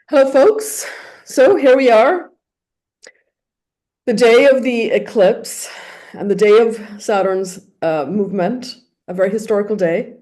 Hello, folks. So here we are, the day of the eclipse and the day of Saturn's movement, a very historical day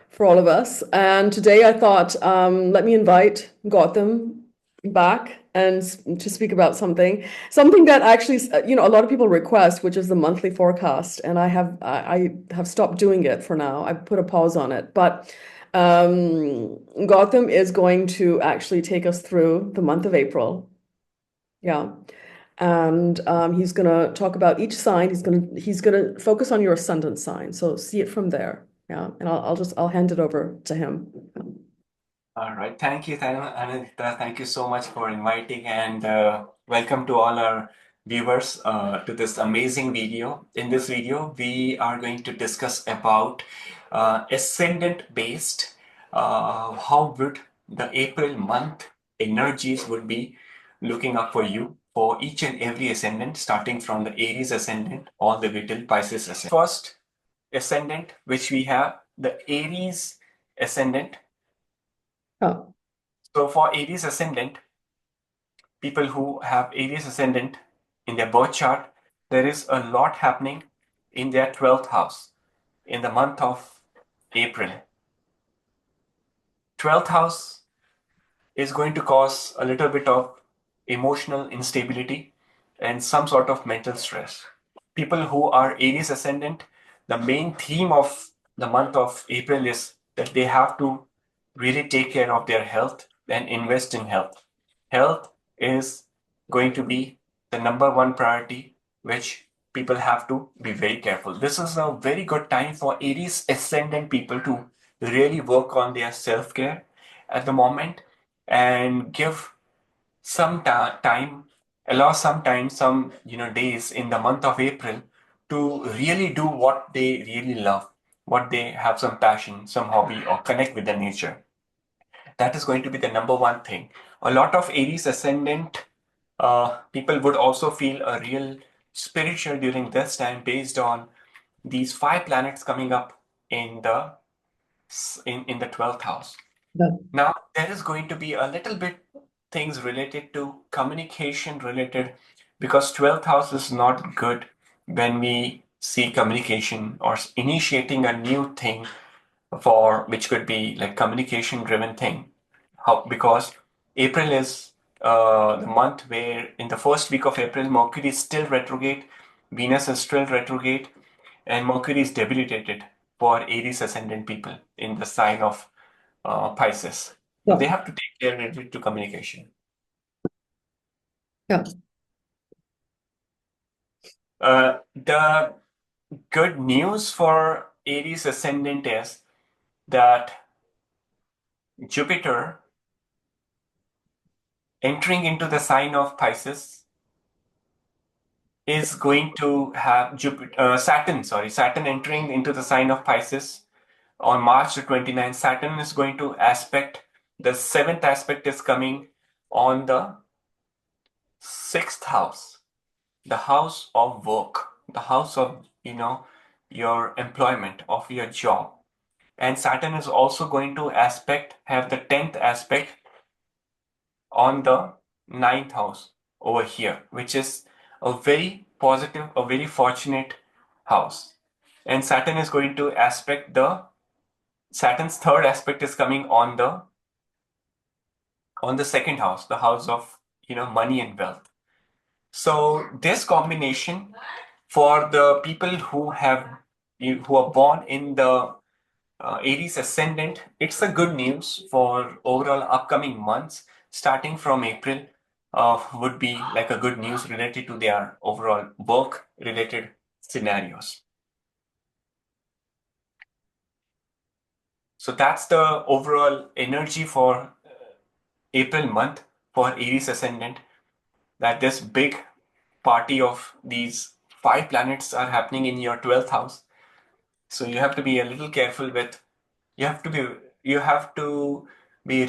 for all of us. And today I thought, let me invite Gautam back and to speak about something that actually, a lot of people request, which is the monthly forecast. And I have stopped doing it for now. I put a pause on it, but Gautam is going to actually take us through the month of April. Yeah. And he's gonna talk about each sign. He's gonna focus on your ascendant sign. So see it from there. Yeah. And I'll hand it over to him. All right. Thank you, Anita. Thank you so much for inviting and welcome to all our viewers to this amazing video. In this video, we are going to discuss about ascendant based, how would the April month energies would be looking up for you for each and every ascendant, starting from the Aries ascendant all the way till Pisces ascendant. First ascendant, which we have the Aries ascendant. Oh, So for Aries ascendant, people who have Aries ascendant in their birth chart, there is a lot happening in their 12th house in the month of April. 12th house is going to cause a little bit of emotional instability and some sort of mental stress. People who are Aries ascendant, the main theme of the month of April is that they have to really take care of their health and invest in health. Health is going to be the number one priority, which people have to be very careful. This is a very good time for Aries ascendant people to really work on their self care at the moment and give some time, allow some time, some days in the month of April to really do what they really love, what they have some passion, some hobby, or connect with the nature. That is going to be the number one thing. A lot of Aries ascendant people would also feel a real spiritual during this time based on these five planets coming up in the 12th house. yeah. Now, there is going to be a little bit things related to communication related because 12th house is not good when we see communication or initiating a new thing for which could be like communication driven thing. How because April is the month where in the first week of April Mercury is still retrograde, Venus is still retrograde, and Mercury is debilitated for Aries ascendant people in the sign of Pisces. So Yeah. they have to take care related to communication. Yeah. The good news for Aries ascendant is that Jupiter entering into the sign of Pisces is going to have Saturn entering into the sign of Pisces on March the 29th. Saturn is going to aspect, the seventh aspect is coming on the sixth house, the house of work, the house of, your employment, of your job. And Saturn is also going to have the 10th aspect on the ninth house over here, which is a very positive, a very fortunate house. And Saturn is going to Saturn's third aspect is coming on the second house, the house of, money and wealth. So this combination for the people who are born in the Aries ascendant, it's a good news for overall upcoming months. Starting from April, would be like a good news related to their overall work related scenarios. So that's the overall energy for April month for Aries ascendant. That this big party of these five planets are happening in your 12th house. So you have to be a little careful with you have to be you have to be a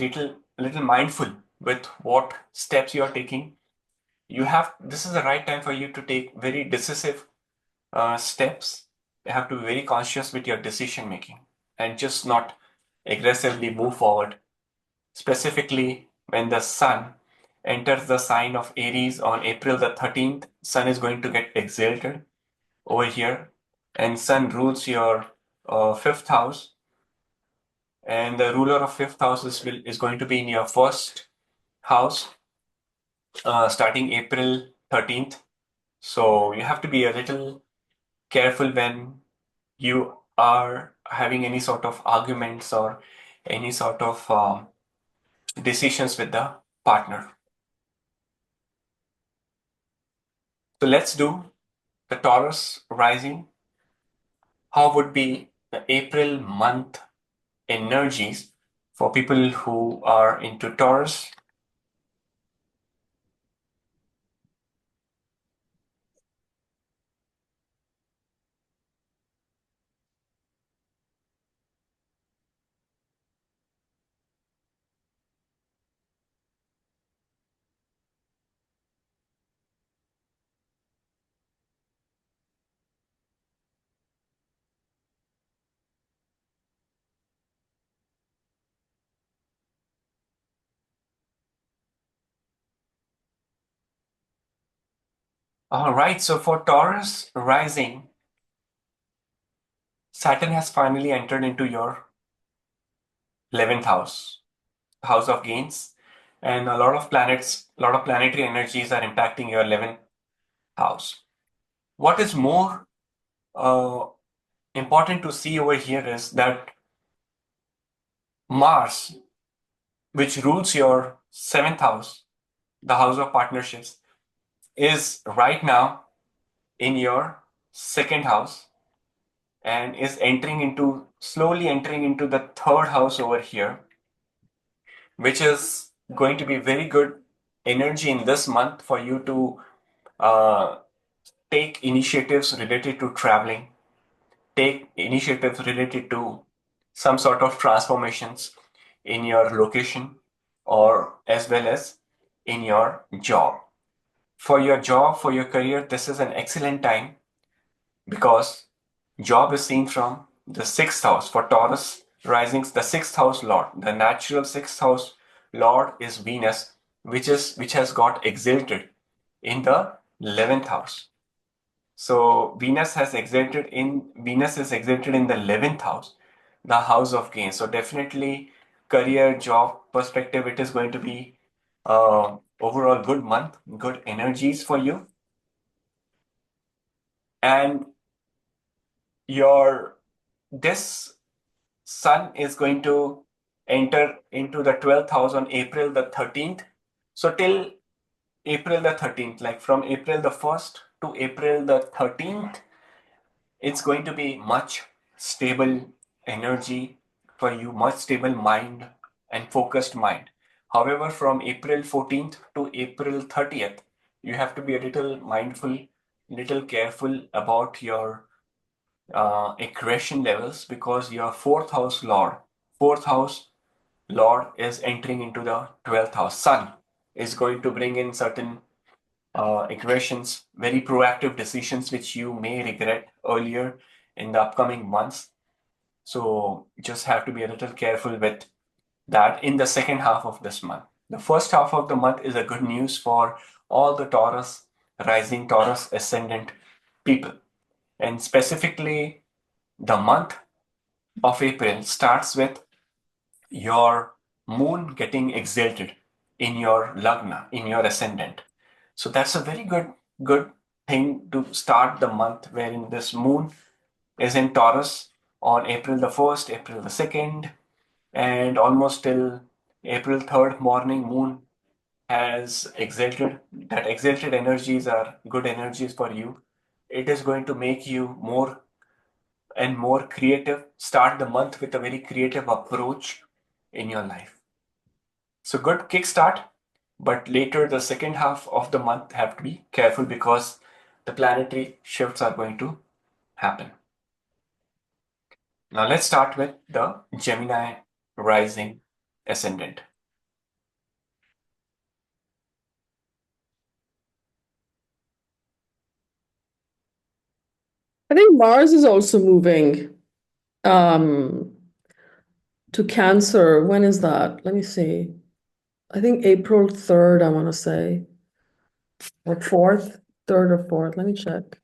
little mindful with what steps you are taking. This is the right time for you to take very decisive steps. You have to be very conscious with your decision making and just not aggressively move forward. Specifically when the sun enters the sign of Aries on April the 13th, sun is going to get exalted over here, and sun rules your fifth house, and the ruler of fifth house is going to be in your first house starting April 13th. So you have to be a little careful when you are having any sort of arguments or any sort of decisions with the partner. So let's do the Taurus rising. How would be the April month energies for people who are into Taurus? All right, so for Taurus rising, Saturn has finally entered into your 11th house, house of gains, and a lot of planets, a lot of planetary energies are impacting your 11th house. What is more uh, important to see over here is that Mars, which rules your seventh house, the house of partnerships, is right now in your second house and is slowly entering into the third house over here, which is going to be very good energy in this month for you to uh, take initiatives related to traveling, take initiatives related to some sort of transformations in your location or as well as in your job. For your job, for your career, this is an excellent time because job is seen from the sixth house. For Taurus risings, the sixth house lord, the natural sixth house lord is Venus, which has got exalted in the 11th house. So Venus is exalted in the 11th house, the house of gain. So definitely career, job perspective, it is going to be overall good month, good energies for you. And your this sun is going to enter into the 12th house on April the 13th. So till April the 13th, like from April the 1st to April the 13th, it's going to be much stable energy for you, much stable mind and focused mind. However, from April 14th to April 30th, you have to be a little mindful, little careful about your aggression levels because your fourth house Lord is entering into the 12th house. Sun is going to bring in certain aggressions, very proactive decisions which you may regret earlier in the upcoming months. So just have to be a little careful with that in the second half of this month. The first half of the month is a good news for all the Taurus, rising Taurus ascendant people. And specifically, the month of April starts with your moon getting exalted in your lagna, in your ascendant. So that's a very good thing to start the month wherein this moon is in Taurus on April the 1st, April the 2nd, and almost till April 3rd morning moon has exalted. That exalted energies are good energies for you. It is going to make you more and more creative. Start the month with a very creative approach in your life. So good kickstart, but later the second half of the month have to be careful because the planetary shifts are going to happen. Now let's start with the Gemini rising ascendant. I think Mars is also moving um, to Cancer. When is that? Let me see. I think April 3rd, I want to say, or 4th, 3rd or 4th. Let me check.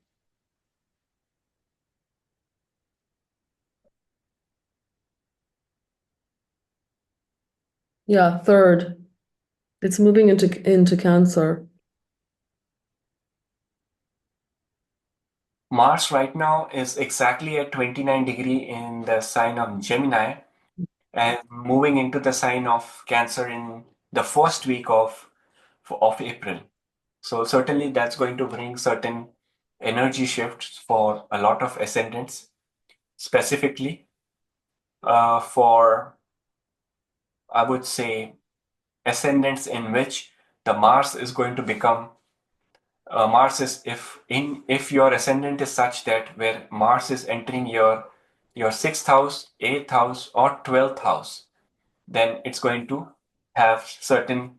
Yeah, 3rd. It's moving into Cancer. Mars right now is exactly at 29 degree in the sign of Gemini and moving into the sign of Cancer in the first week of April. So certainly that's going to bring certain energy shifts for a lot of ascendants, specifically for, I would say, ascendants in which the Mars is going to become Mars is if your ascendant is such that where Mars is entering your sixth house, eighth house, or 12th house, then it's going to have certain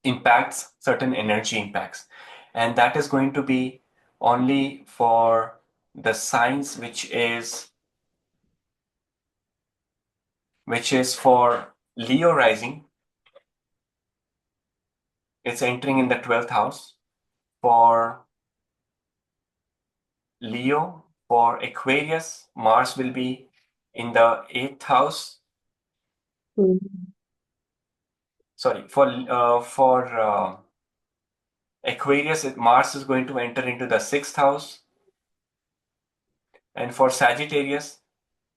impacts, certain energy impacts. And that is going to be only for the signs which is for Leo rising. It's entering in the 12th house. For Leo, for Aquarius, Mars will be in the 8th house. Mm. Sorry, for Aquarius, Mars is going to enter into the 6th house. And for Sagittarius,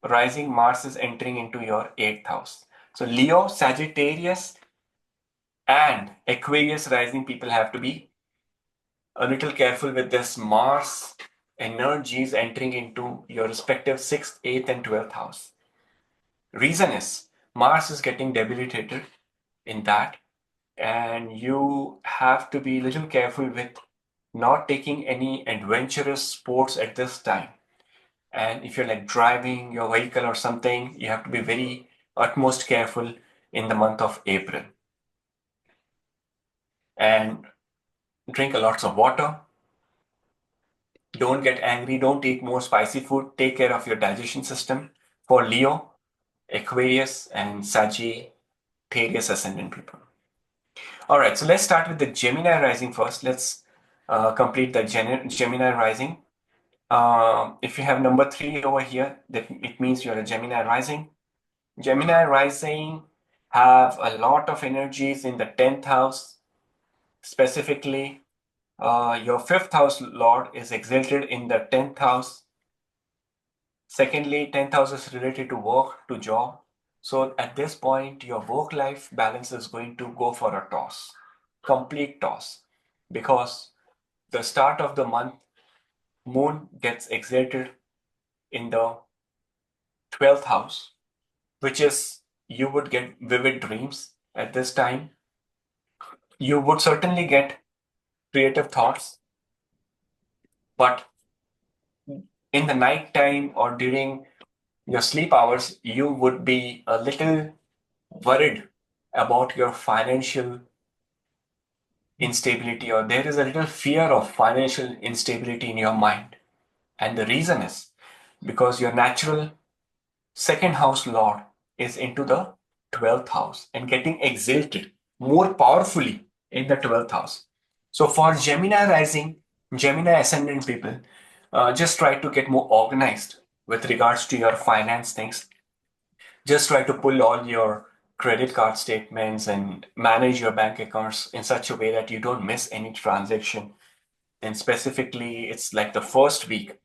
rising Mars is entering into your 8th house. So Leo, Sagittarius, and Aquarius rising people have to be a little careful with this Mars energies entering into your respective 6th, 8th, and 12th house. Reason is Mars is getting debilitated in that, and you have to be a little careful with not taking any adventurous sports at this time. And if you're like driving your vehicle or something, you have to be very utmost careful in the month of April. And drink a lots of water. Don't get angry. Don't eat more spicy food. Take care of your digestion system. For Leo, Aquarius, and Sagittarius ascendant people. All right, so let's start with the Gemini rising first. Let's complete the Gemini rising. If you have number 3 over here, that it means you're a Gemini rising. Gemini rising have a lot of energies in the 10th house. Specifically, your 5th house Lord is exalted in the 10th house. Secondly, 10th house is related to work, to job. So at this point, your work-life balance is going to go for a toss, complete toss, because the start of the month, Moon gets exalted in the 12th house, which is you would get vivid dreams at this time. You would certainly get creative thoughts, but in the night time or during your sleep hours, you would be a little worried about your financial instability, or there is a little fear of financial instability in your mind. And the reason is because your natural second house lord is into the 12th house and getting exalted more powerfully in the 12th house. So for Gemini rising, Gemini ascendant people, just try to get more organized with regards to your finance things. Just try to pull all your credit card statements and manage your bank accounts in such a way that you don't miss any transaction. And specifically, it's like the first week.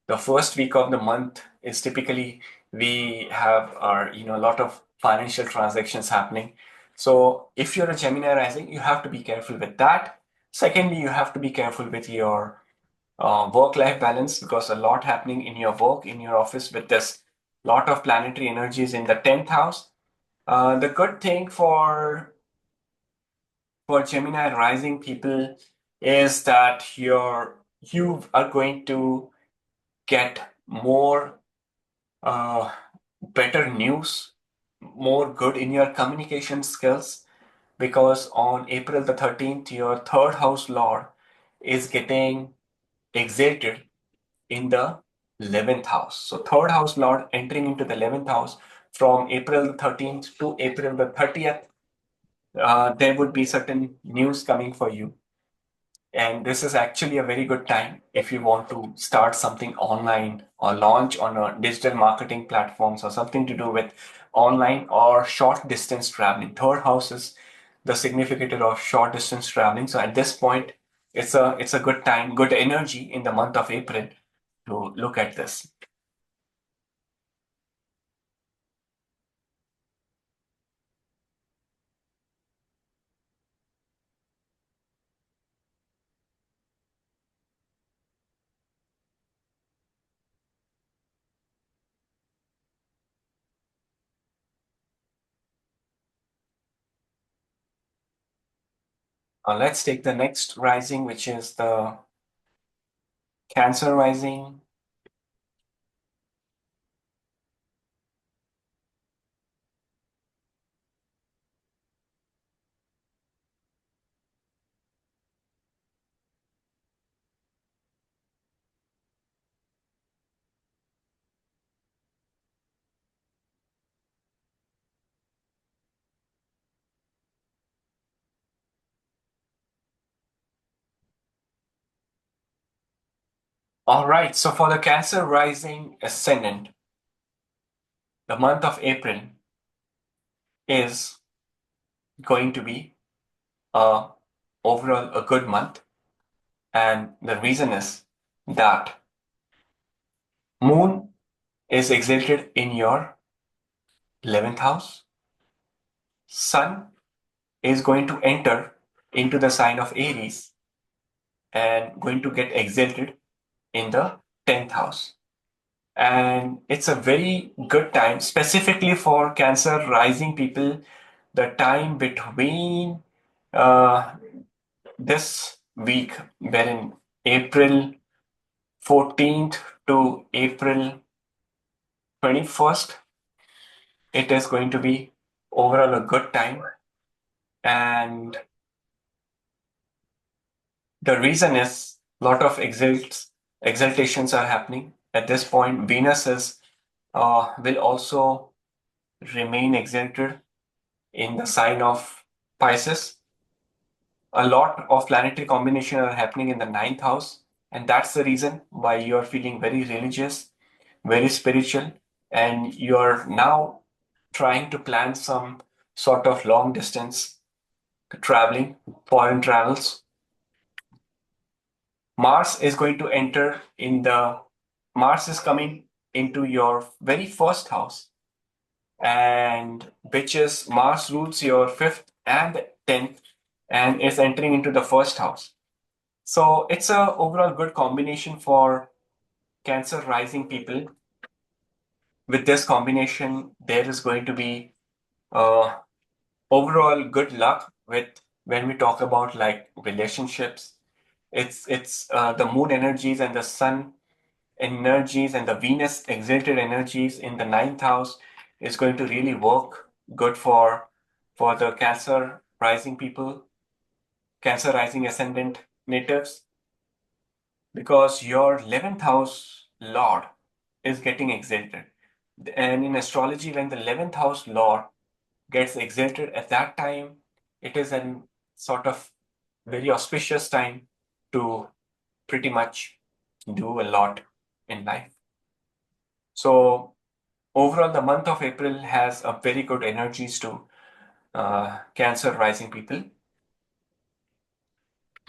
The first week of the month is typically we have our, a lot of financial transactions happening. So if you're a Gemini rising, you have to be careful with that. Secondly, you have to be careful with your work-life balance because a lot happening in your work, in your office with this lot of planetary energies in the 10th house. The good thing for Gemini rising people is that you are going to get more uh, better news, more good in your communication skills because on April the 13th, your third house lord is getting exalted in the 11th house. So third house lord entering into the 11th house from April the 13th to April the 30th. there would be certain news coming for you. And this is actually a very good time if you want to start something online or launch on a digital marketing platforms or something to do with online or short distance traveling. Third house is the significator of short distance traveling. So at this point, it's a good time, good energy in the month of April to look at this. Let's take the next rising, which is the Cancer rising. All right, so for the Cancer rising ascendant, the month of April is going to be uh, overall a good month. And the reason is that Moon is exalted in your 11th house. Sun is going to enter into the sign of Aries and going to get exalted in the 10th house. And it's a very good time, specifically for Cancer rising people, the time between uh, this week, wherein April 14th to April 21st, it is going to be overall a good time. And the reason is a lot of exaltations are happening. At this point, Venus is will also remain exalted in the sign of Pisces. A lot of planetary combination are happening in the ninth house, and that's the reason why you're feeling very religious, very spiritual, and you're now trying to plan some sort of long distance traveling, foreign travels. Mars is going to enter in the Mars is coming into your very first house, and which is Mars rules your fifth and 10th and is entering into the first house. So it's a overall good combination for Cancer rising people. With this combination, there is going to be overall good luck with when we talk about like relationships. It's the moon energies and the sun energies and the Venus exalted energies in the ninth house is going to really work good for the Cancer rising people, Cancer rising ascendant natives, because your 11th house Lord is getting exalted. And in astrology, when the 11th house Lord gets exalted at that time, it is an sort of very auspicious time to pretty much do a lot in life. So overall, the month of April has a very good energies to Cancer rising people.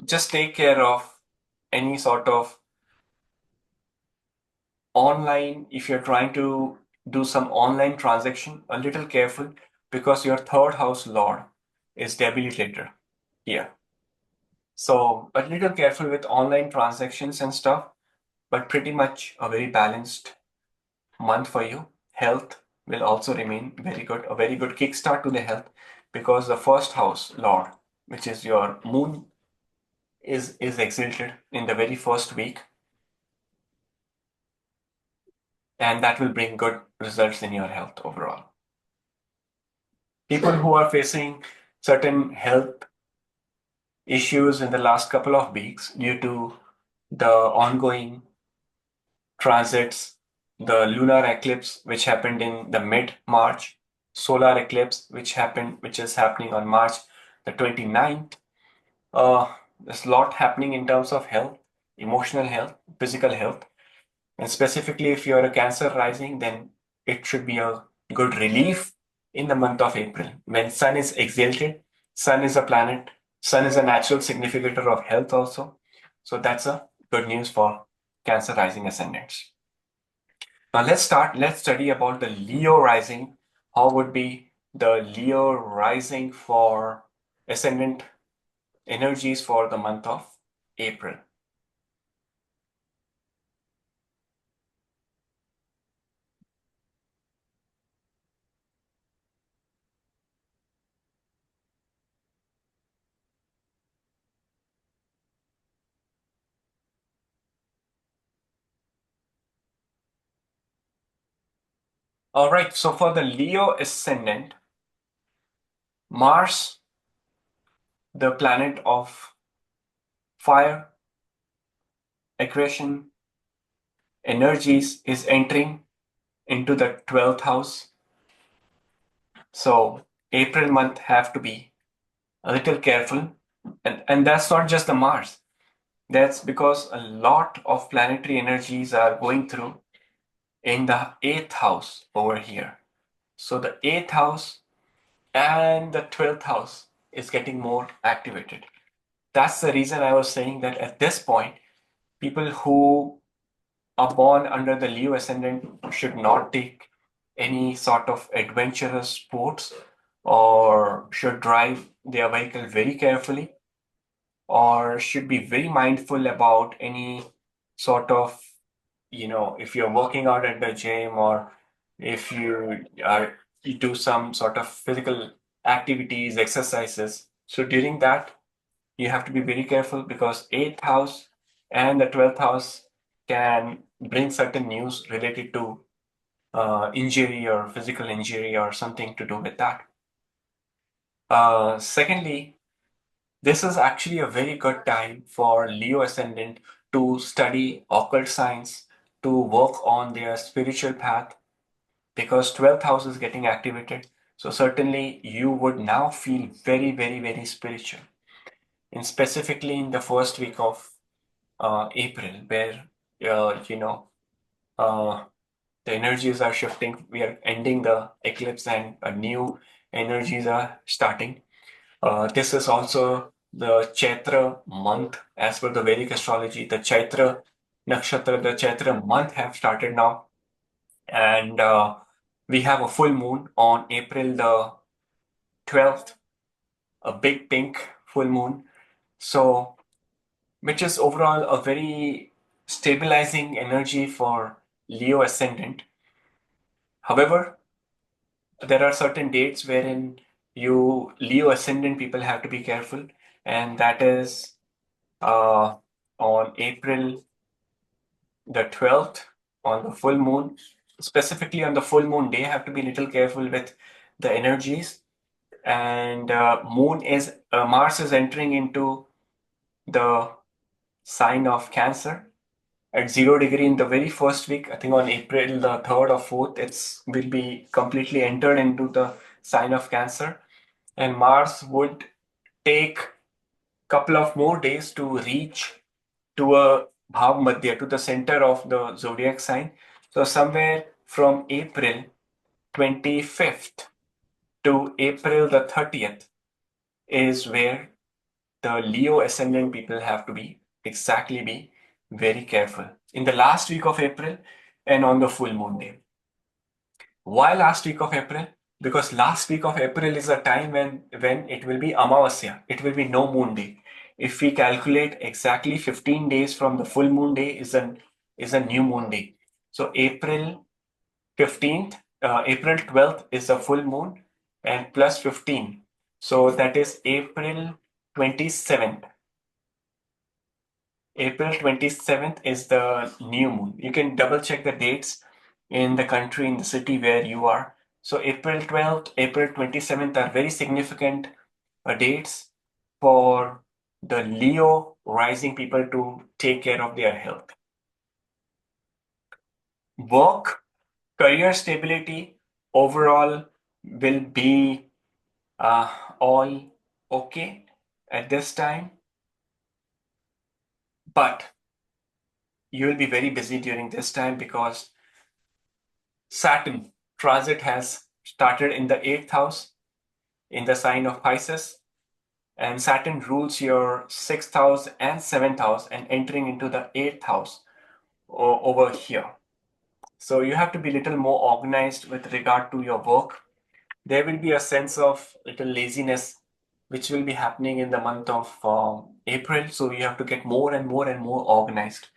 Just take care of any sort of online, if you're trying to do some online transaction, a little careful because your third house Lord is debilitated here. So a little careful with online transactions and stuff, but pretty much a very balanced month for you. Health will also remain very good, a very good kickstart to the health because the first house Lord, which is your moon, is exalted in the very first week, and that will bring good results in your health overall. People who are facing certain health issues in the last couple of weeks due to the ongoing transits, the lunar eclipse, which happened in the mid March, solar eclipse, which is happening on March the 29th. There's a lot happening in terms of health, emotional health, physical health. And specifically, if you're a Cancer rising, then it should be a good relief in the month of April. When Sun is exalted, Sun is a planet, Sun is a natural significator of health also. So that's a good news for Cancer rising ascendants. Now let's study about the Leo rising. How would be the Leo rising for ascendant energies for the month of April? All right, so for the Leo ascendant, Mars, the planet of fire, aggression, energies, is entering into the 12th house. So April month have to be a little careful. And that's not just the Mars. That's because a lot of planetary energies are going through in the 8th house over here. So the 8th house and the 12th house is getting more activated. That's the reason I was saying that at this point, people who are born under the Leo ascendant should not take any sort of adventurous sports or should drive their vehicle very carefully or should be very mindful about any sort of, if you're working out at the gym or if you do some sort of physical activities, exercises. So during that, you have to be very careful because 8th house and the 12th house can bring certain news related to injury or physical injury or something to do with that. Secondly, this is actually a very good time for Leo ascendant to study occult science, to work on their spiritual path because 12th house is getting activated. So certainly you would now feel very, very, very spiritual. And specifically in the first week of April, where uh, the energies are shifting. We are ending the eclipse and a new energies are starting. This is also the Chaitra month as per the Vedic astrology. The Chaitra nakshatra, the Chaitra month have started now. And we have a full moon on April the 12th, a big pink full moon. So, which is overall a very stabilizing energy for Leo ascendant. However, there are certain dates wherein you Leo ascendant people have to be careful, and that is uh, on April the 12th on the full moon. Specifically on the full moon day, have to be a little careful with the energies. And Mars is entering into the sign of Cancer at 0 degree in the very first week. I think on April the 3rd or 4th, it's will be completely entered into the sign of Cancer. And Mars would take couple of more days to reach to a Bhav Madhya, to the center of the zodiac sign. So somewhere from April 25th to April the 30th is where the Leo ascendant people have to be very careful. In the last week of April and on the full moon day. Why last week of April? Because last week of April is a time when it will be Amavasya. It will be no moon day. If we calculate exactly 15 days from the full moon day is a new moon day. So April 15th, April 12th is a full moon and plus 15. So that is April 27th. April 27th is the new moon. You can double check the dates in the country, in the city where you are. So April 12th, April 27th are very significant dates for the Leo rising people to take care of their health. Work, career stability overall will be all okay at this time, but you will be very busy during this time because Saturn transit has started in the eighth house in the sign of Pisces, and Saturn rules your sixth house and seventh house and entering into the eighth house over here. So you have to be a little more organized with regard to your work. There will be a sense of little laziness which will be happening in the month of April. So you have to get more and more and more organized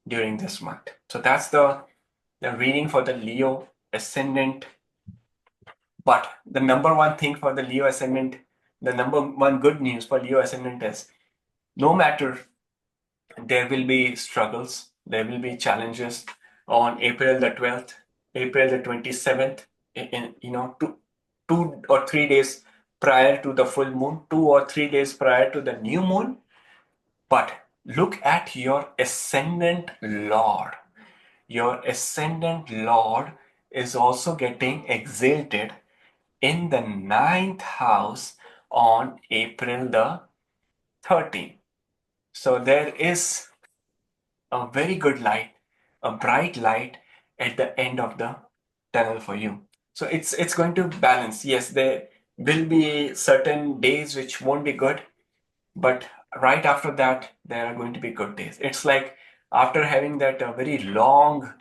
during this month. So that's the reading for the Leo ascendant. But the number one thing for the Leo ascendant, the number one good news for Leo ascendant is no matter there will be struggles, there will be challenges on April the 12th, April the 27th, in 2 or 3 days prior to the full moon, 2 or 3 days prior to the new moon. But look at your ascendant Lord. Your ascendant Lord is also getting exalted in the ninth house on April the 13th. So there is a very good light, a bright light at the end of the tunnel for you. So it's going to balance. Yes, there will be certain days which won't be good, but right after that, there are going to be good days. It's like after having that very long,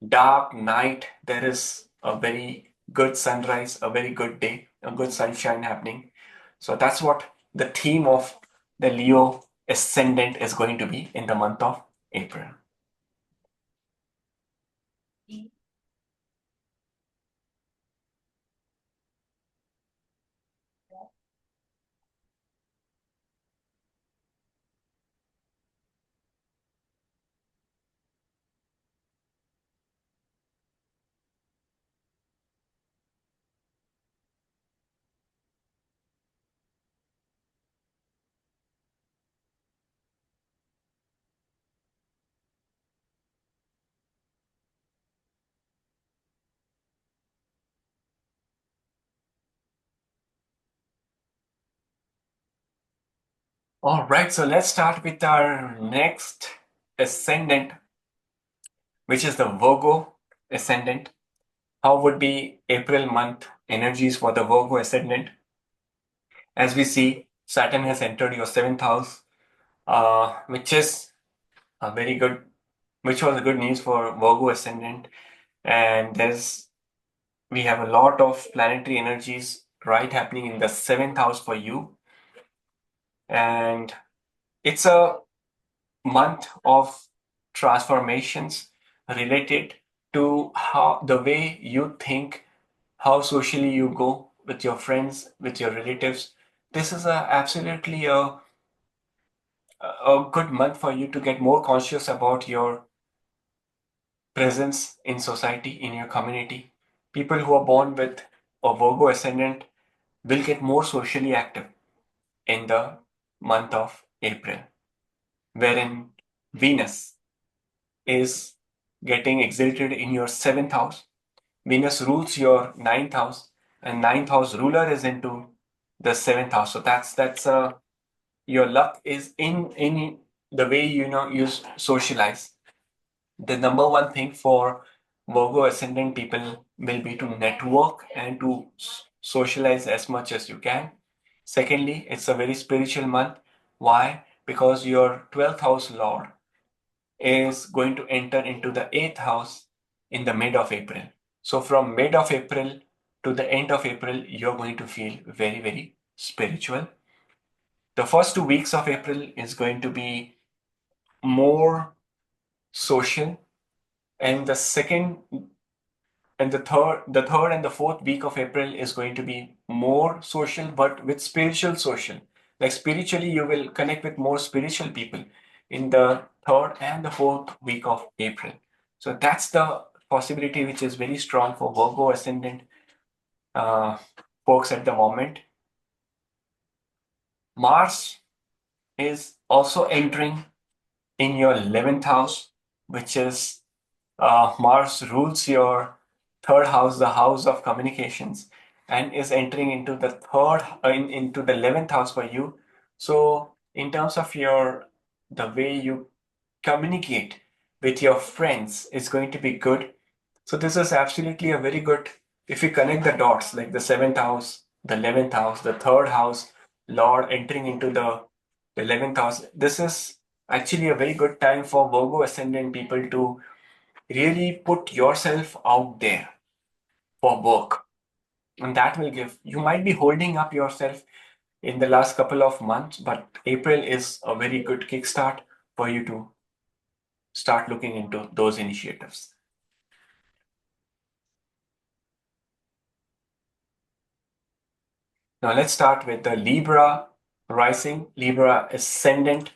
dark night, there is a very good sunrise, a very good day, a good sunshine happening. So that's what the theme of the Leo ascendant is going to be in the month of April. All right, so let's start with our next ascendant, which is the Virgo ascendant. How would be April month energies for the Virgo ascendant? As we see, Saturn has entered your seventh house, which is a very good, which was good news for Virgo ascendant. And we have a lot of planetary energies right happening in the seventh house for you, and it's a month of transformations related to how the way you think, how socially you go with your friends, with your relatives. This is absolutely a good month for you to get more conscious about your presence in society, in your community. People who are born with a Virgo ascendant will get more socially active in the month of April, wherein Venus is getting exalted in your seventh house. Venus rules your ninth house, and ninth house ruler is into the seventh house. So that's your luck is in the way you socialize. The number one thing for Virgo ascendant people will be to network and to socialize as much as you can. Secondly, it's a very spiritual month. Why? Because your 12th house lord is going to enter into the eighth house in the mid of April. So from mid of April to the end of April, you're going to feel very, very spiritual. The first 2 weeks of April is going to be more social, and the third and the fourth week of April is going to be more social, but with spiritual social. Like spiritually, you will connect with more spiritual people in the third and the fourth week of April. So that's the possibility which is very strong for Virgo ascendant uh, folks at the moment. Mars is also entering in your 11th house, which is Mars rules your third house, the house of communications. and is entering into the third into the 11th house for you. So in terms of your the way you communicate with your friends is going to be good. So this is absolutely a very good, if you connect the dots, like the seventh house, the 11th house, the third house, Lord entering into the 11th house. This is actually a very good time for Virgo ascendant people to really put yourself out there for work. And that will give, you might be holding up yourself in the last couple of months, but April is a very good kickstart for you to start looking into those initiatives. Now let's start with the Libra rising, Libra ascendant.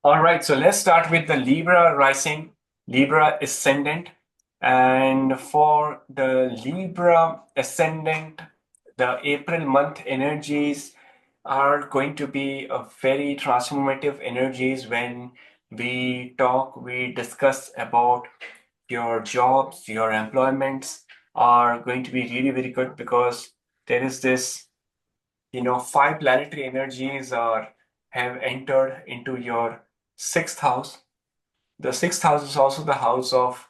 All right, so let's start with the Libra rising, Libra ascendant. And for the Libra ascendant, the April month energies are going to be a very transformative energies when we discuss about your jobs, your employments are going to be really very good because there is this, five planetary energies are have entered into your sixth house. The sixth house is also the house of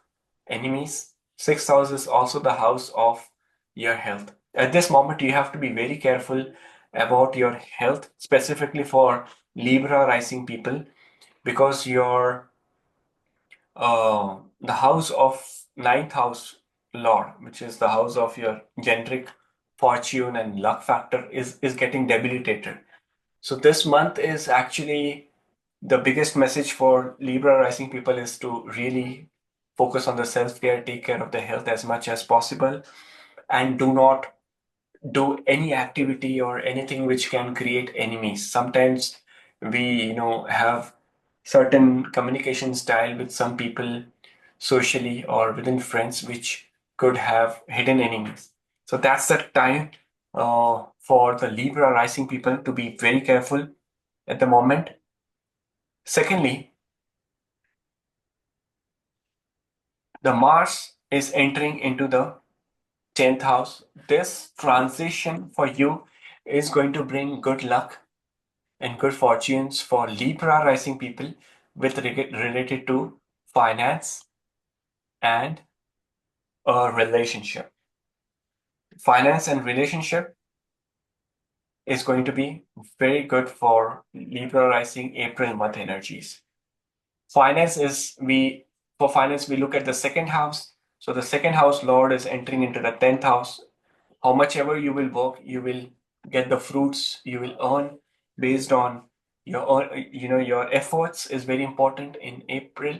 enemies. Sixth house is also the house of your health. At this moment, you have to be very careful about your health, specifically for Libra rising people, because the house of ninth house lord, which is the house of your generic fortune and luck factor, is getting debilitated. So this month is actually the biggest message for Libra rising people is to really focus on the self-care, take care of the health as much as possible, and do not do any activity or anything which can create enemies. Sometimes we, have certain communication style with some people socially or within friends which could have hidden enemies. So that's the time for the Libra rising people to be very careful at the moment. Secondly, the Mars is entering into the 10th house. This transition for you is going to bring good luck and good fortunes for Libra rising people with related to finance and a relationship. Finance and relationship is going to be very good for Libra rising April month energies. Finance is we For finance we look at the second house. So the second house lord is entering into the 10th house. How much ever you will work, you will get the fruits you will earn based on your efforts is very important in April.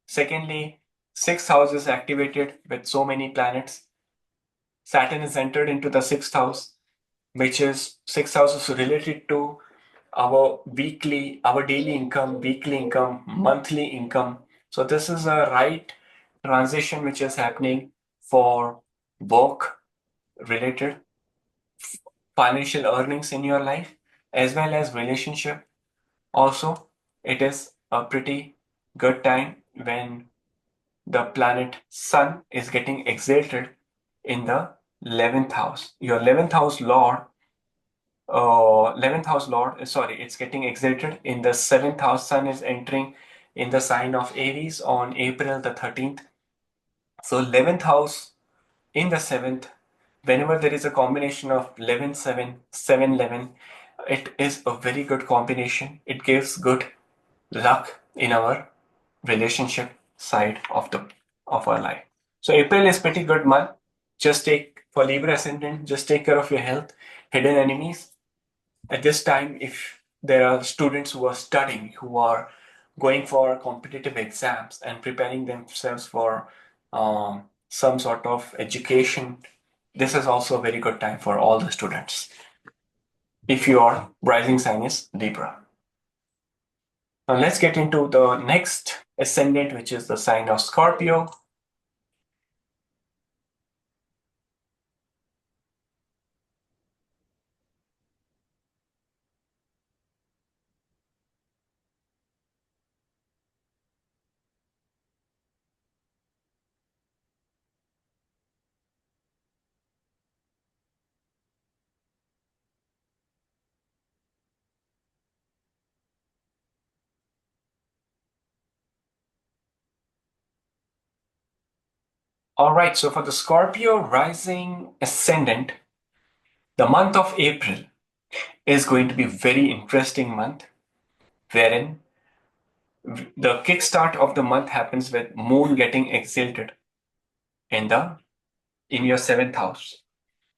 Secondly, sixth house is activated with so many planets. Saturn is entered into the sixth house, which is sixth house is related to our daily income, weekly income, monthly income. So this is a right transition which is happening for work related financial earnings in your life as well as relationship. Also, it is a pretty good time when the planet Sun is getting exalted in the 11th house. Your 11th house Lord, sorry, it's getting exalted in the 7th house. Sun is entering in the sign of Aries on April the 13th. So 11th house in the 7th, whenever there is a combination of 11 7 7 11, it is a very good combination. It gives good luck in our relationship side of our life. So April is pretty good month. Just take For Libra ascendant, just take care of your health, hidden enemies. At this time, if there are students who are studying, who are going for competitive exams and preparing themselves for some sort of education, this is also a very good time for all the students. If your rising sign is Libra. Now let's get into the next ascendant, which is the sign of Scorpio. All right, so for the Scorpio rising ascendant, the month of April is going to be a very interesting month, wherein the kickstart of the month happens with Moon getting exalted in the in your seventh house,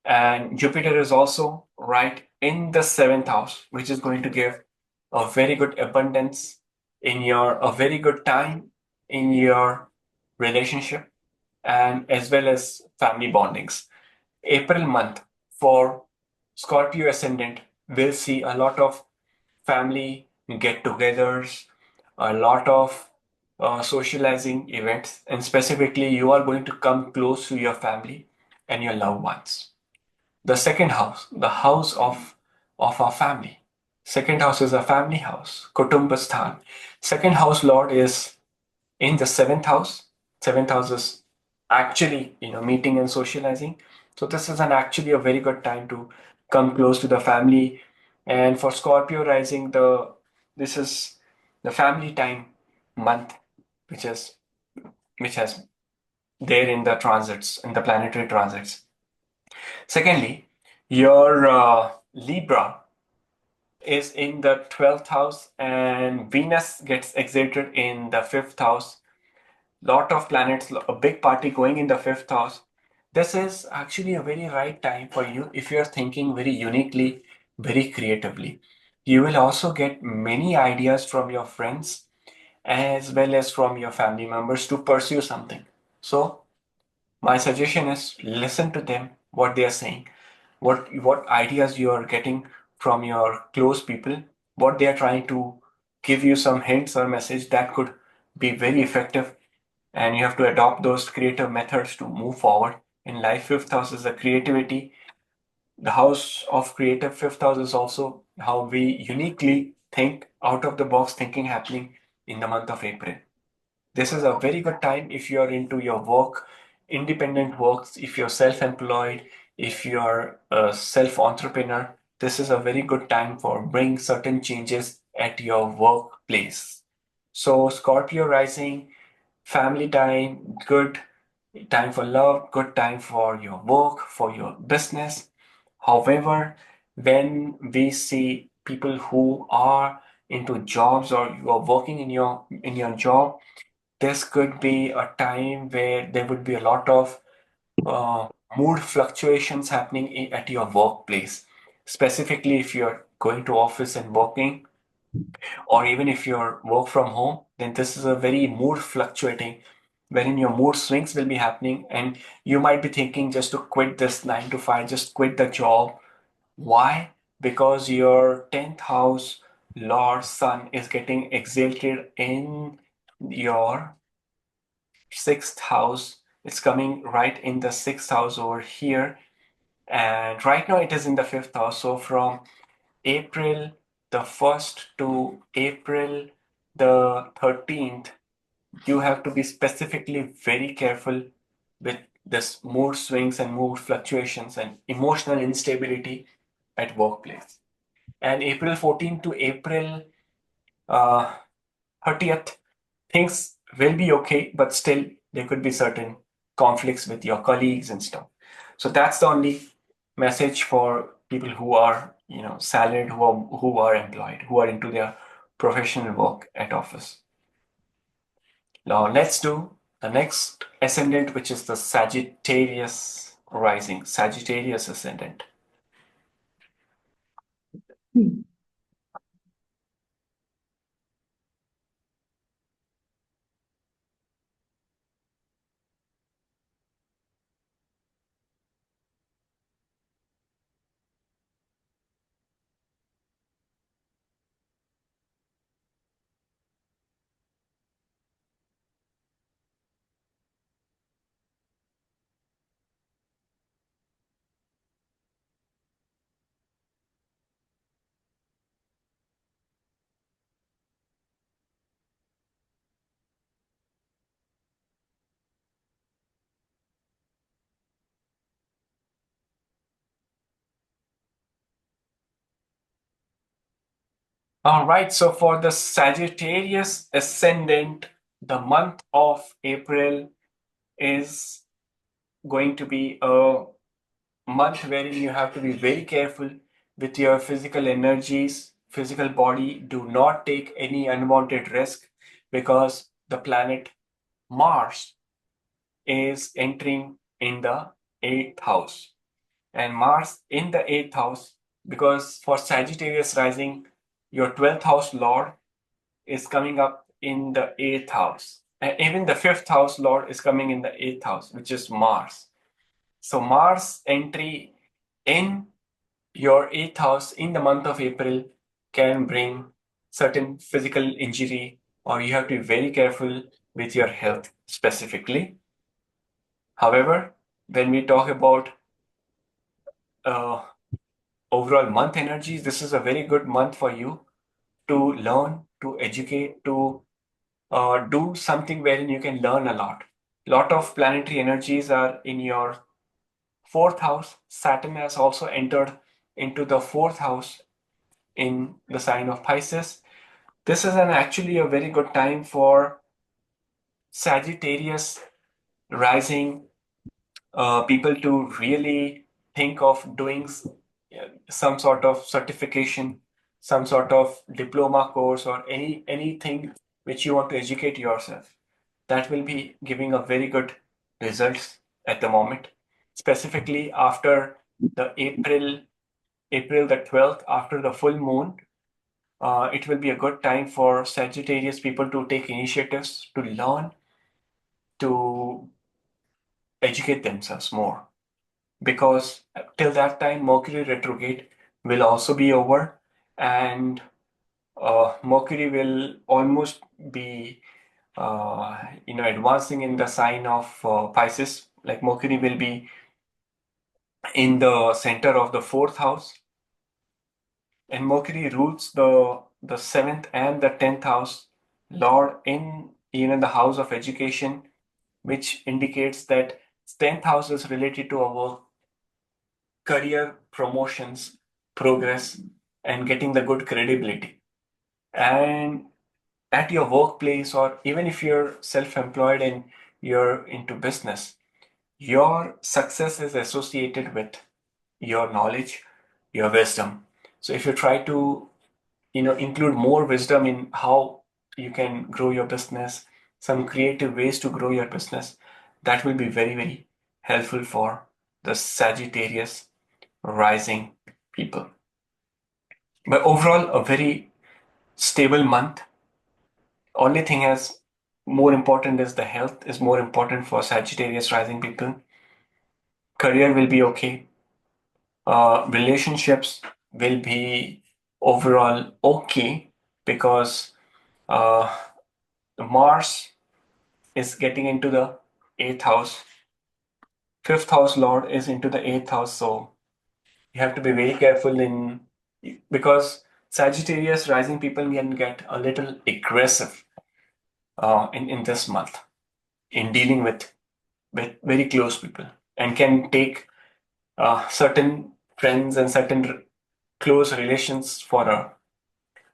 and Jupiter is also right in the seventh house, which is going to give a very good abundance in your a very good time in your relationship and as well as family bondings. April month for Scorpio ascendant will see a lot of family get togethers, a lot of socializing events, and specifically, you are going to come close to your family and your loved ones. The second house, the house of our family. Second house is a family house, Kutumbasthan. Second house Lord is in the seventh house. Seventh house is actually, meeting and socializing. So this is an actually a very good time to come close to the family. And for Scorpio rising, the this is the family time month, which is which has there in the transits, in the planetary transits. Secondly, your Libra is in the 12th house and Venus gets exalted in the 5th house. Lot of planets, a big party going in the 5th house. This is actually a very right time for you if you're thinking very uniquely, very creatively. You will also get many ideas from your friends as well as from your family members to pursue something. So my suggestion is listen to them, what they are saying, what ideas you are getting from your close people, what they are trying to give you some hints or message that could be very effective, and you have to adopt those creative methods to move forward in life. Fifth house is the creativity. The house of creative fifth house is also how we uniquely think out of the box thinking happening in the month of April. This is a very good time if you're into your work, independent works, if you're self-employed, if you're a self-entrepreneur. This is a very good time for bring certain changes at your workplace. So Scorpio rising, family time, good time for love, good time for your work, for your business. However, when we see people who are into jobs or you are working in your job, this could be a time where there would be a lot of uh, mood fluctuations happening at your workplace. Specifically, if you're going to office and working, or even if you're work from home, then this is a very mood fluctuating, wherein your mood swings will be happening, and you might be thinking just to quit this 9 to 5, just quit the job. Why? Because your 10th house Lord Sun is getting exalted in your sixth house. It's coming right in the sixth house over here. And right now it is in the fifth house. So from April the 1st to April the 13th, you have to be specifically very careful with this mood swings and mood fluctuations and emotional instability at workplace. And April 14th to April uh, 30th, things will be okay, but still there could be certain conflicts with your colleagues and stuff. So that's the only message for people who are, salaried, who are employed, who are into their professional work at office. Now let's do the next ascendant, which is the Sagittarius. rising, Sagittarius ascendant. All right, so for the Sagittarius ascendant, the month of April is going to be a month wherein you have to be very careful with your physical energies, physical body. Do not take any unwanted risk because the planet Mars is entering in the eighth house. And Mars in the eighth house, because for Sagittarius rising, your 12th house Lord is coming up in the eighth house. And even the fifth house Lord is coming in the eighth house, which is Mars. So Mars entry in your eighth house in the month of April can bring certain physical injury, or you have to be very careful with your health specifically. However, when we talk about uh, overall month energies, this is a very good month for you to learn, to educate, to do something wherein you can learn a lot. Lot of planetary energies are in your fourth house. Saturn has also entered into the fourth house in the sign of Pisces. This is actually a very good time for Sagittarius rising people to really think of doing some sort of certification, some sort of diploma course, or anything which you want to educate yourself. That will be giving a very good results at the moment, specifically after the April the 12th, after the full moon. It will be a good time for Sagittarius people to take initiatives to learn, to educate themselves more. Because till that time, Mercury retrograde will also be over, and Mercury will almost be, advancing in the sign of Pisces. Like Mercury will be in the center of the fourth house, and Mercury rules the seventh and the 10th house, Lord in even the house of education, which indicates that 10th house is related to our career promotions, progress, and getting the good credibility. And at your workplace, or even if you're self-employed and you're into business, your success is associated with your knowledge, your wisdom. So if you try to include more wisdom in how you can grow your business, some creative ways to grow your business, that will be very, very helpful for the Sagittarius rising people. But overall, a very stable month. Only thing is more important is the health is more important for Sagittarius rising people. Career will be okay. Relationships will be overall okay because uh, Mars is getting into the eighth house. Fifth house Lord is into the eighth house, so you have to be very careful in because Sagittarius rising people can get a little aggressive in this month in dealing with very close people and can take certain friends and certain close relations for a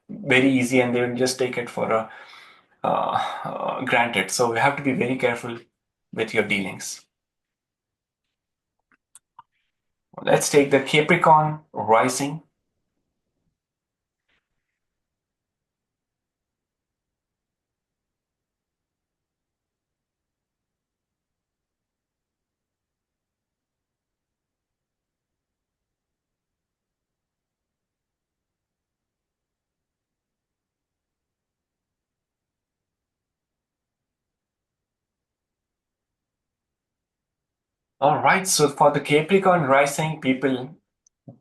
very easy, and they will just take it for a granted. So we have to be very careful with your dealings. Let's take the Capricorn rising. All right, so for the Capricorn rising people,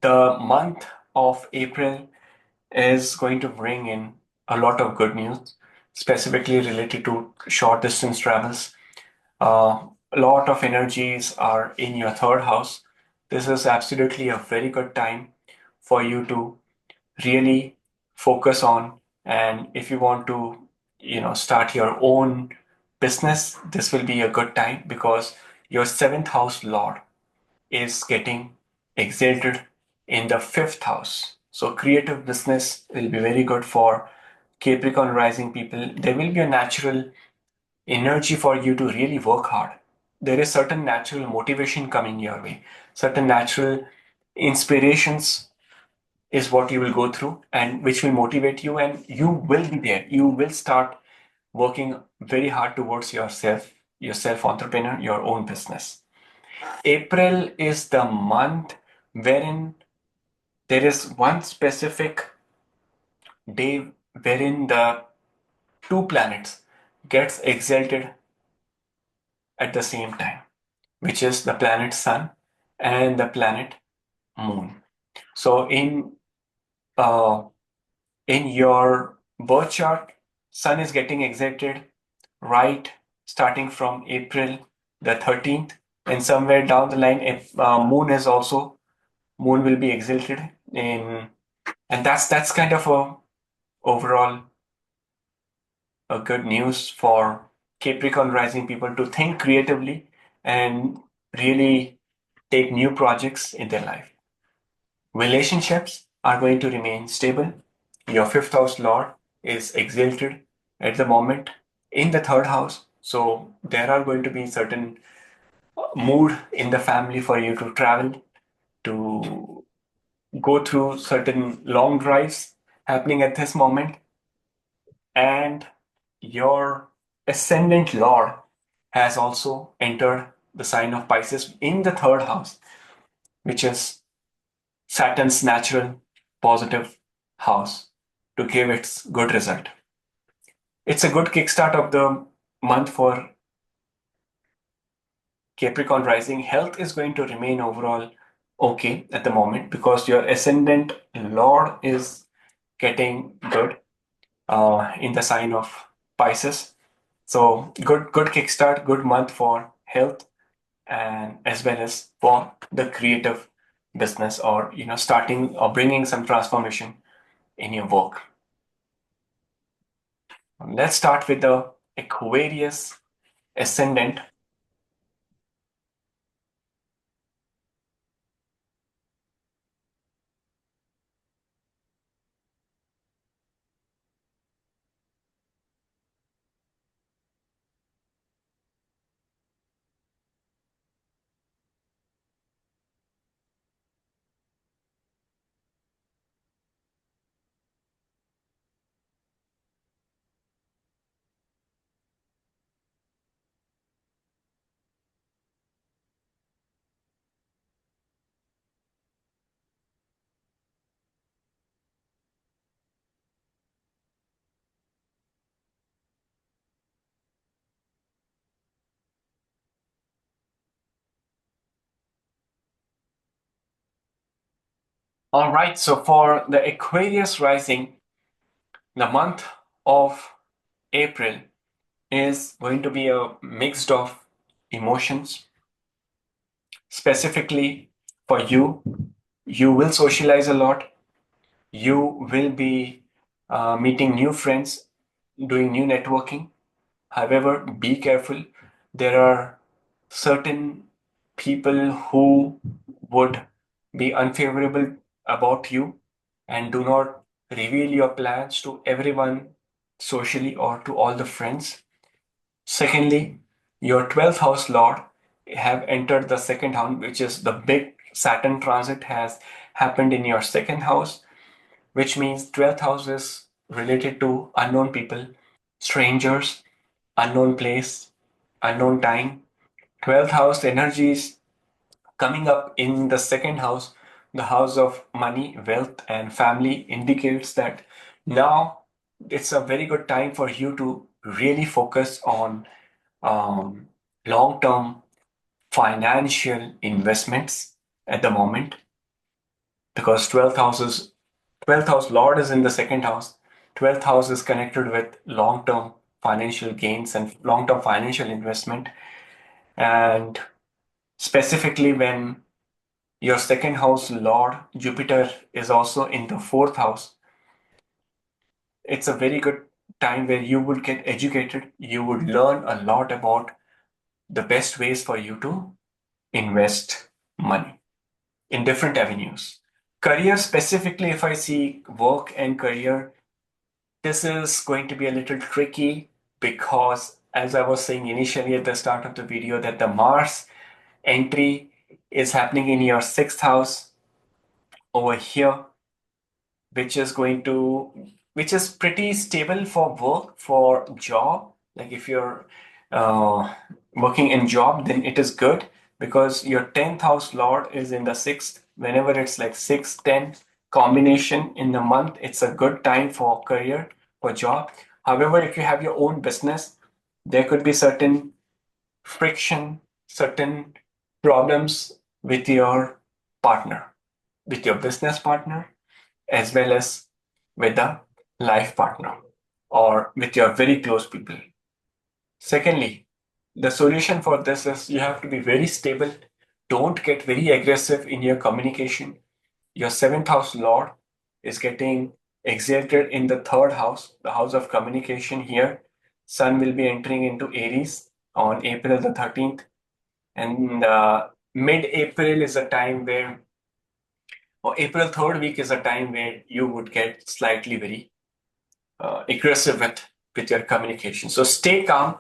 the month of April is going to bring in a lot of good news, specifically related to short distance travels. A lot of energies are in your third house. This is absolutely a very good time for you to really focus on. And if you want to, start your own business, this will be a good time because your seventh house lord is getting exalted in the fifth house. So creative business will be very good for Capricorn rising people. There will be a natural energy for you to really work hard. There is certain natural motivation coming your way, certain natural inspirations is what you will go through and which will motivate you, and you will be there. You will start working very hard towards yourself entrepreneur, your own business. April is the month wherein there is one specific day wherein the two planets gets exalted at the same time, which is the planet Sun and the planet Moon. So uh, in your birth chart, Sun is getting exalted right starting from April the 13th, and somewhere down the line, if Moon will be exalted in, and that's kind of a overall a good news for Capricorn rising people to think creatively and really take new projects in their life. Relationships are going to remain stable. Your fifth house lord is exalted at the moment in the third house. So there are going to be certain mood in the family for you to travel, to go through certain long drives happening at this moment. And your ascendant lord has also entered the sign of Pisces in the third house, which is Saturn's natural positive house to give its good result. It's a good kickstart of the month for Capricorn rising. Health is going to remain overall okay at the moment because your ascendant Lord is getting good in the sign of Pisces. So good kickstart, good month for health and as well as for the creative business or starting or bringing some transformation in your work. Let's start with the Aquarius ascendant. All right, so for the Aquarius rising, the month of April is going to be a mix of emotions. Specifically for you, you will socialize a lot. You will be meeting new friends, doing new networking. However, be careful. There are certain people who would be unfavorable about you and do not reveal your plans to everyone socially or to all the friends. Secondly, your 12th house lord have entered the second house, which is the big Saturn transit has happened in your second house, which means 12th house is related to unknown people, strangers, unknown place, unknown time. 12th house energies coming up in the second house, the house of money, wealth, and family, indicates that now it's a very good time for you to really focus on long term financial investments at the moment, because 12th house Lord is in the second house. 12th house is connected with long-term financial gains and long-term financial investment. And specifically when your second house Lord Jupiter is also in the fourth house, it's a very good time where you would get educated. You would learn a lot about the best ways for you to invest money in different avenues. Career specifically, if I see work and career, this is going to be a little tricky because, as I was saying initially at the start of the video, that the Mars entry is happening in your sixth house over here, which is going to, which is pretty stable for work, for job. Like if you're uh, working in job, then it is good because your 10th house lord is in the sixth. Whenever it's like 6 10 combination in the month, it's a good time for career, for job. However, if you have your own business, there could be certain friction, certain problems with your partner, with your business partner, as well as with the life partner or with your very close people. Secondly, the solution for this is you have to be very stable. Don't get very aggressive in your communication. Your seventh house lord is getting exalted in the third house, the house of communication here. Sun will be entering into Aries on April the 13th. And mid April is a time where, or April third week is a time where you would get slightly very aggressive with your communication. So stay calm.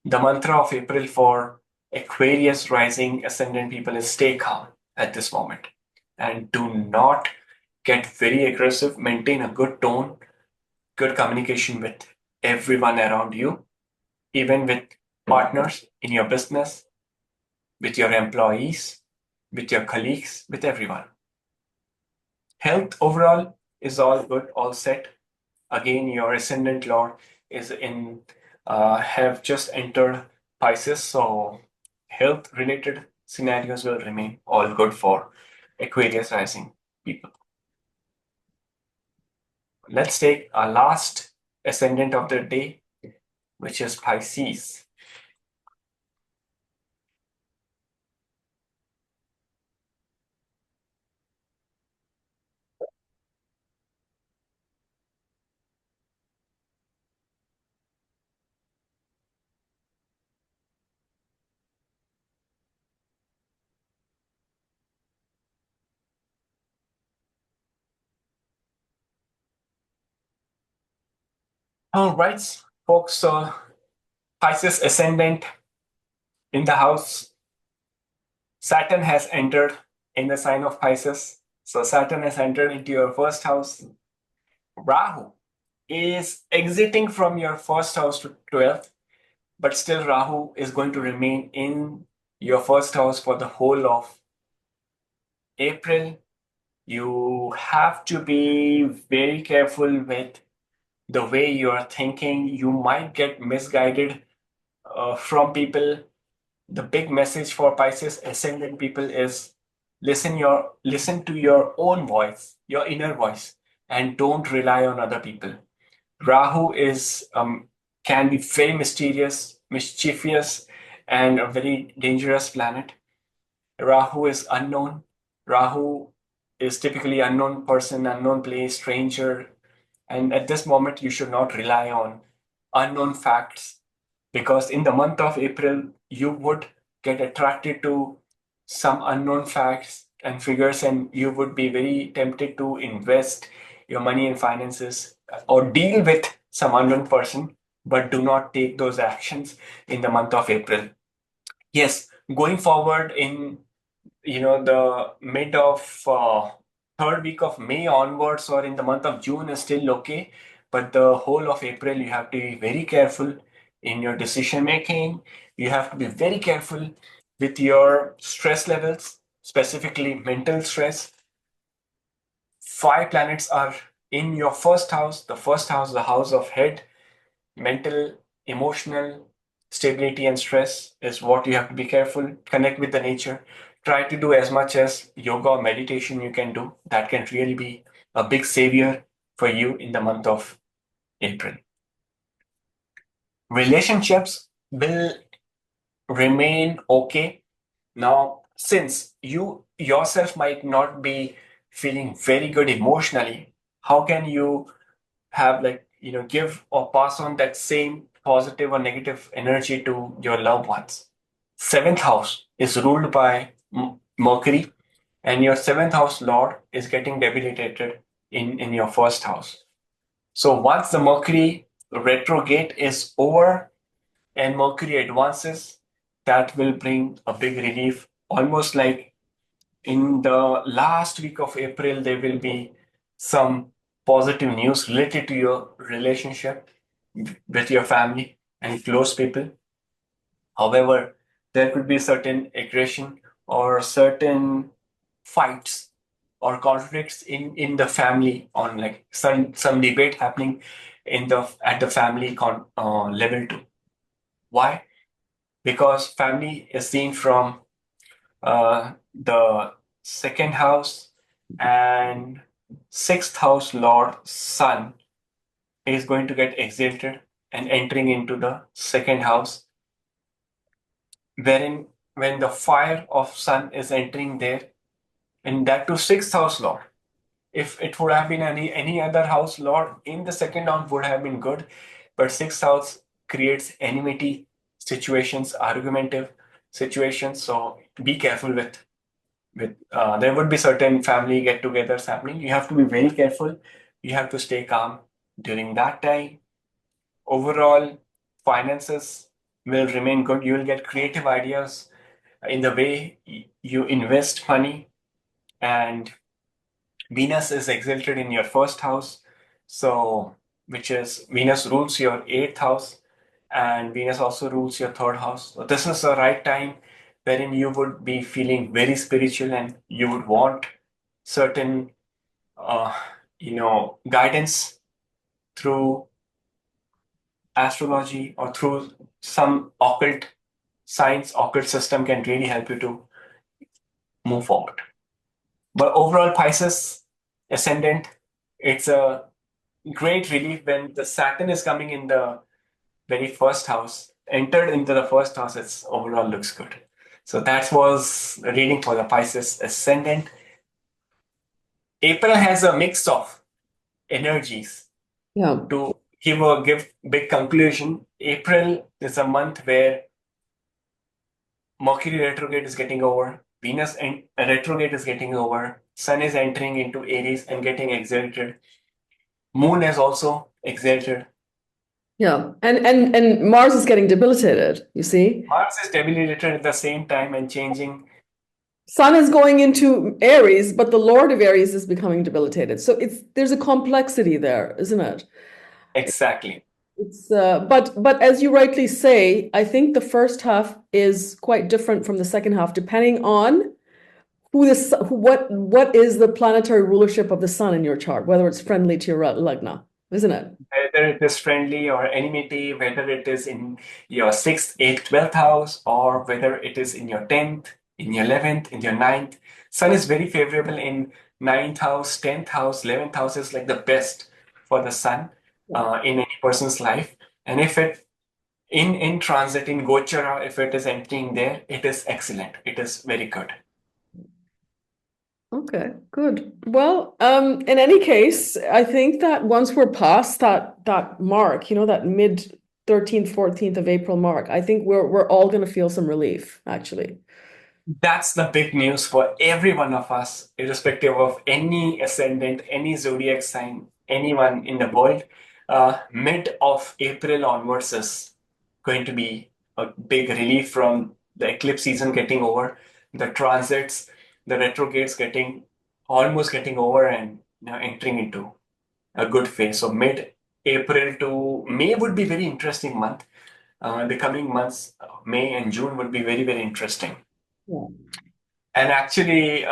The mantra of April for Aquarius rising ascendant people is stay calm at this moment and do not get very aggressive. Maintain a good tone, good communication with everyone around you, even with partners in your business, with your employees, with your colleagues, with everyone. Health overall is all good, all set. Again, your ascendant lord is in, have just entered Pisces, so health related scenarios will remain all good for Aquarius rising people. Let's take our last ascendant of the day, which is Pisces. All right, folks. So Pisces ascendant in the house. Saturn has entered in the sign of Pisces. So Saturn has entered into your first house. Rahu is exiting from your first house to 12th, but still Rahu is going to remain in your first house for the whole of April. You have to be very careful with the way you are thinking. You might get misguided from people. The big message for Pisces ascendant people is listen to your own voice, your inner voice, and don't rely on other people. Rahu is can be very mysterious, mischievous, and a very dangerous planet. Rahu is unknown. Rahu is typically unknown person, unknown place, stranger. And at this moment, you should not rely on unknown facts because in the month of April, you would get attracted to some unknown facts and figures, and you would be very tempted to invest your money and finances or deal with some unknown person, but do not take those actions in the month of April. Yes, going forward in the mid of third week of May onwards or in the month of June is still okay, but the whole of April you have to be very careful in your decision making. You have to be very careful with your stress levels, specifically mental stress. Five planets are in your first house. The first house, the house of head, mental, emotional, stability and stress is what you have to be careful. Connect with the nature. Try to do as much as yoga or meditation you can do. That can really be a big savior for you in the month of April. Relationships will remain okay. Now, since you yourself might not be feeling very good emotionally, how can you have give or pass on that same positive or negative energy to your loved ones? Seventh house is ruled by Mercury, and your seventh house lord is getting debilitated in your first house. So once the Mercury retrograde is over and Mercury advances, that will bring a big relief. Almost like in the last week of April, there will be some positive news related to your relationship with your family and close people. However, there could be certain aggression or certain fights or conflicts in the family on like some debate happening in the at the family level too. Why? Because family is seen from the second house, and sixth house lord sun is going to get exalted and entering into the second house, wherein when the fire of sun is entering there, and that to sixth house lord. If it would have been any other house lord in the second house would have been good, but sixth house creates enmity situations, argumentative situations. So be careful with there would be certain family get-togethers happening. You have to be very careful. You have to stay calm during that time. Overall, finances will remain good. You will get creative ideas in the way you invest money, and Venus is exalted in your first house, so which is Venus rules your eighth house, and Venus also rules your third house. So this is the right time wherein you would be feeling very spiritual and you would want certain, uh, guidance through astrology or through some occult science, occult system can really help you to move forward. But overall, Pisces ascendant, it's a great relief when the Saturn is coming in the very first house, entered into the first house, it's overall looks good. So that was a reading for the Pisces ascendant. April has a mix of energies. Yeah. To give big conclusion, April is a month where Mercury retrograde is getting over, Venus retrograde is getting over, Sun is entering into Aries and getting exalted. Moon is also exalted. Yeah. And Mars is getting debilitated, you see. Mars is debilitated at the same time and changing. Sun is going into Aries, but the Lord of Aries is becoming debilitated. So there's a complexity there, isn't it? Exactly. It's but as you rightly say, I think the first half is quite different from the second half, depending on what is the planetary rulership of the sun in your chart, whether it's friendly to your lagna, isn't it? Whether it is friendly or enmity, whether it is in your sixth, eighth, 12th house, or whether it is in your 10th, in your 11th, in your ninth. Sun is very favorable in ninth house, 10th house, 11th house is like the best for the sun Yeah. in any person's life. And if it in transit in Gochara, if it is entering there, it is excellent. It is very good. Okay, good. Well, in any case, I think that once we're past that mark, that mid 13th, 14th of April mark, I think we're all going to feel some relief, actually. That's the big news for every one of us, irrespective of any ascendant, any zodiac sign, anyone in the world. Mid of April onwards is going to be a big relief from the eclipse season getting over, the transits, the retrogrades getting almost getting over, and entering into a good phase. So mid April to May would be very interesting month. The coming months, May and June, would be very, very interesting. Yeah. And actually,